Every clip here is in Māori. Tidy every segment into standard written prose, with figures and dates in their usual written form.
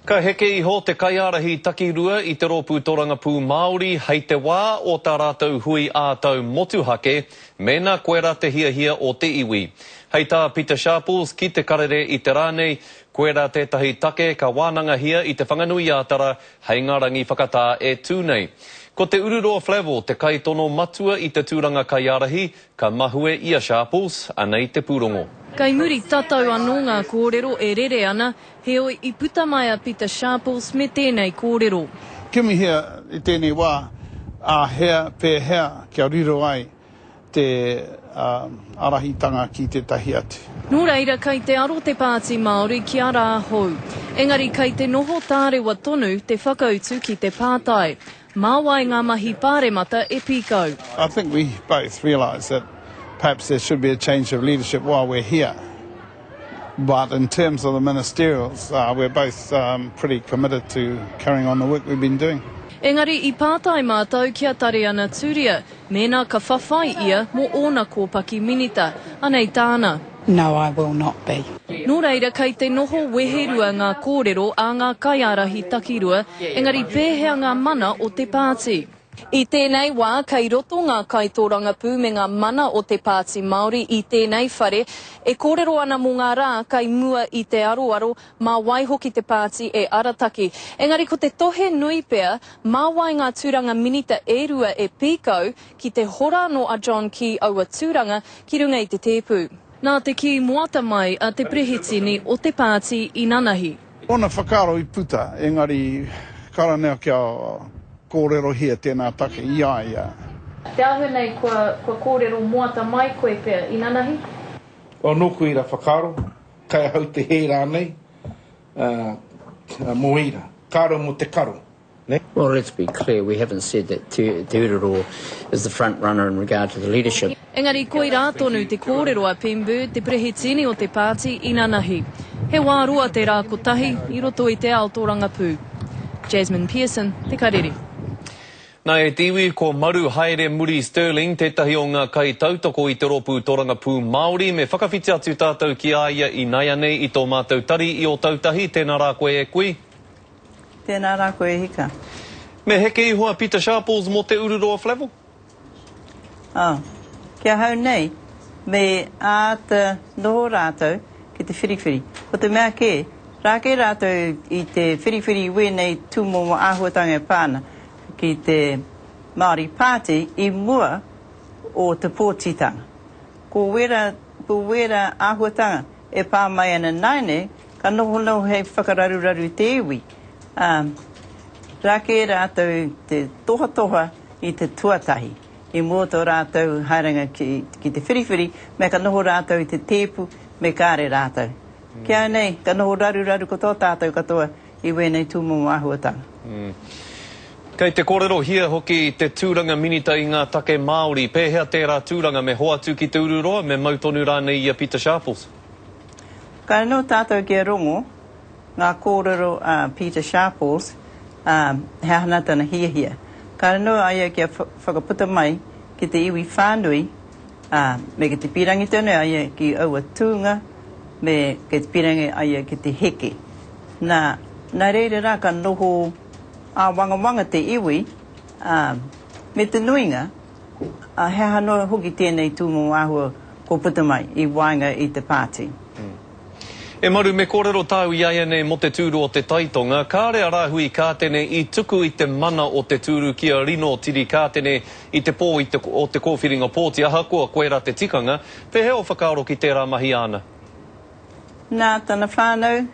Ka heke iho te kaiarahi takirua i te rōpū Torangapū Māori hei te wā o tā rātou hui ātau motuhake, mena koe rā te hiahia o te iwi. Hei tā Peter Sharples ki te karere i te rānei, koe rā tētahi take ka wānanga hia i te whanganui ātara, hei ngā rangi whakatā e tūnei. Ko te Ururoa Flavel, te kai tono matua i te tūranga kaiarahi, ka mahue ia Sharples, anei te pūrongo. Kai muri tatau anō ngā kōrero e rere ana, he oi I puta mai a Peter Sharples me tēnei kōrero. Kimi hea I tēnei wā, hea pēhea kia riro ai te arahitanga ki te tahi atu. Nō reira kai te aro te Pāti Māori ki a rā hou. Engari kai te noho tārewa tonu te whakautu ki te pātai. Māwai ngā mahi pāremata e pīkau. I think we both realise that perhaps there should be a change of leadership while we're here. But in terms of the ministerials, we're both pretty committed to carrying on the work we've been doing. Engari I pātai mātou kia tare ana tūria, mēnā ka whawhai ia mo ōna kōpaki minita, anei tāna. No, I will not be. Nō reira kai te noho weherua ngā kōrero a ngā kaiarahi takirua, engari pēhea ngā mana o te pāti. I tēnei wā, kai roto ngā Kaitōrangapū me ngā mana o te Pāti Māori I tēnei whare, e kōrero ana mō ngā rā kai mua I te aroaro, mā waihoki te Pāti e arataki. Engari ko te tohe nui pea, mā wai ngā tūranga minita e rua e pīkau ki te hora no a John Key aua tūranga ki runga I te tēpū. Nā te ki moata mai a te prehitini o te Pāti I Nanahi. Ona whakaro I puta, engari karaneo kia kōrero hia tēnā take ia. Te ahu nei kua kōrero moata mai koe pea I Nanahi? O nuku ira whakaro, kai hau te he rānei, mo ira, karo mo te karo. Well, let's be clear, we haven't said that Te Ururoa is the front runner in regard to the leadership. Engari koe rā tonu te kōrero a Pembu, te prehitini o te Pāti I Nanahi. He wārua te rā kotahi I roto I te ao Tōrangapū. Jasmine Pearson, Te Karere. Nā e tiwi ko maru haere muri Sterling, tētahi o ngā kai tautoko I te rōpū Torangapū Māori, me whakawhiti atu tātou ki aia I Naianei I tō mātou tari I o tautahi, tēnā rā koe e kui? Tēnā rā koe hika. Me heke I hoa Peter Sharples mo te Ururoa Flavel? Kia hau nei, me te noho rātou ki te whiriwhiri. Ko te mea ke, rāke rātou I te whiriwhiri wēnei tūmomo āhuatanga pāna ki te Māori Pāti I mua o te pōtitanga. Ko wera āhuatanga e pā mai ana naine, ka noho hei whakararuraru te iwi. Rāke rātou te toha I te tuatahi. I mua tō rātou hairanga ki te whiriwhiri, me ka noho rātou I te tēpu, me kāre rātou. Kia nei, ka noho raru ko tō tātou katoa I wēnei tūmomo āhuatanga. Kei te kōrero hia hoki te tūranga minita I ngā take Māori, pēhea tērā tūranga me hoatu ki te Ururoa, me mautonu rānei I a Peter Sharples. Ka no tātou kia rongo, ngā kōrero Peter Sharples, he hana tana hia. Ka no aia kia whakaputa mai ki te iwi whānui, me ki te pirangi tonu aia ki aua tūnga, me ki te pirangi aia ki te heke. Nā reira rā ka noho wanga te iwi, me te nuinga, he hanoa hoki tēnei tūmomo āhua ko puta mai I wainga I te Pāti. E maru me kōrero tāu iaia nei mo te tūru o te taitonga, kāre arahui kātene I tuku I te mana o te tūru kia rino tiri kātene I te pō o te kōwhiringa pōti, aha koa koe rā te tikanga, pēhea o whakaaro ki tērā mahi ana? Nā tana whānau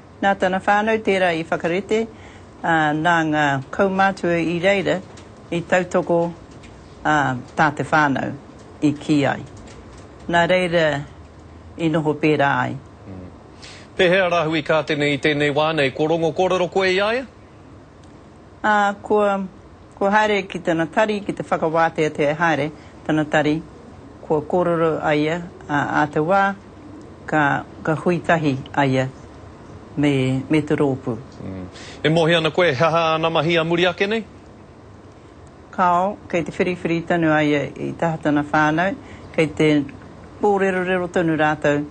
tērā I whakarete, nā ngā kaumātua I reira I tautoko tā te whānau I ki ai. Nā reira I noho pērā ai. Pēhea rahui kātene I tēnei wānei, ko rongo kōrero koe I aia? Ko haere ki tana tari, ki te whakawātea te haere, tana tari, ko kōrero aia a te wā, ka huitahi aia me te rōpū. E mohi ana koe, haha ana mahi a muri ake nei? Kao, kei te whiriwhiri tanu aia I tahatana whānau, kei te pōrero tanu rātou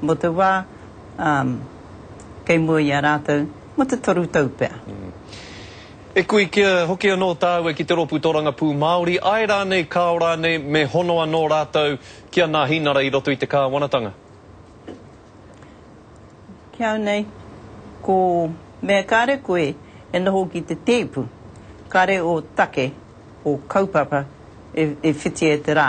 mo te wā, kei mua I a rātou, mo te toru tau pea. E kui kia hoki anō tāua ki te Roputoranga Pū Māori, ai rānei kāora nei me hono anō rātou kia ngā hinara i roto i te kāwanatanga? Kia nei, ko mea kāre koe e noho ki te tēpu, kāre o take o kaupapa e whiti e te rā,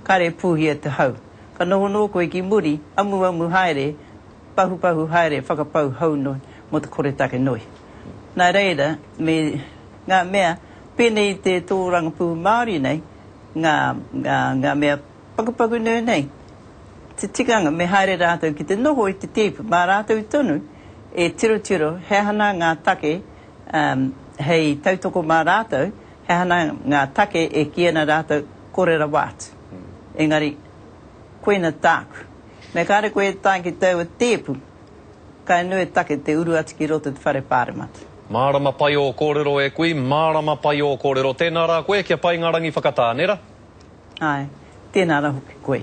kāre pūhi e te hau. Ka noho nō koe ki muri, amu haere, pahu haere, whakapau hau noi, mo te kore take noi. Nā reira, me ngā mea, pēnei te tōranga pū Māori nei, ngā mea pakapaku nei, te tikanga me haere rātou ki te noho i te tēpu, mā rātou tonu, e tiro, he hana ngā take, hei tautoko mā rātou, he hana ngā take e kiana rātou korera wātu. Engari, koina tāku. Me kāre koe tāki tau a tēpu, kai nui take te uru ati ki roto te whare pāremata. Mārama pai o kōrero e kui, mārama pai o kōrero. Tēnā rā koe, kia pai ngā rangi whakatānera? Ai, tēnā rā hoki koe.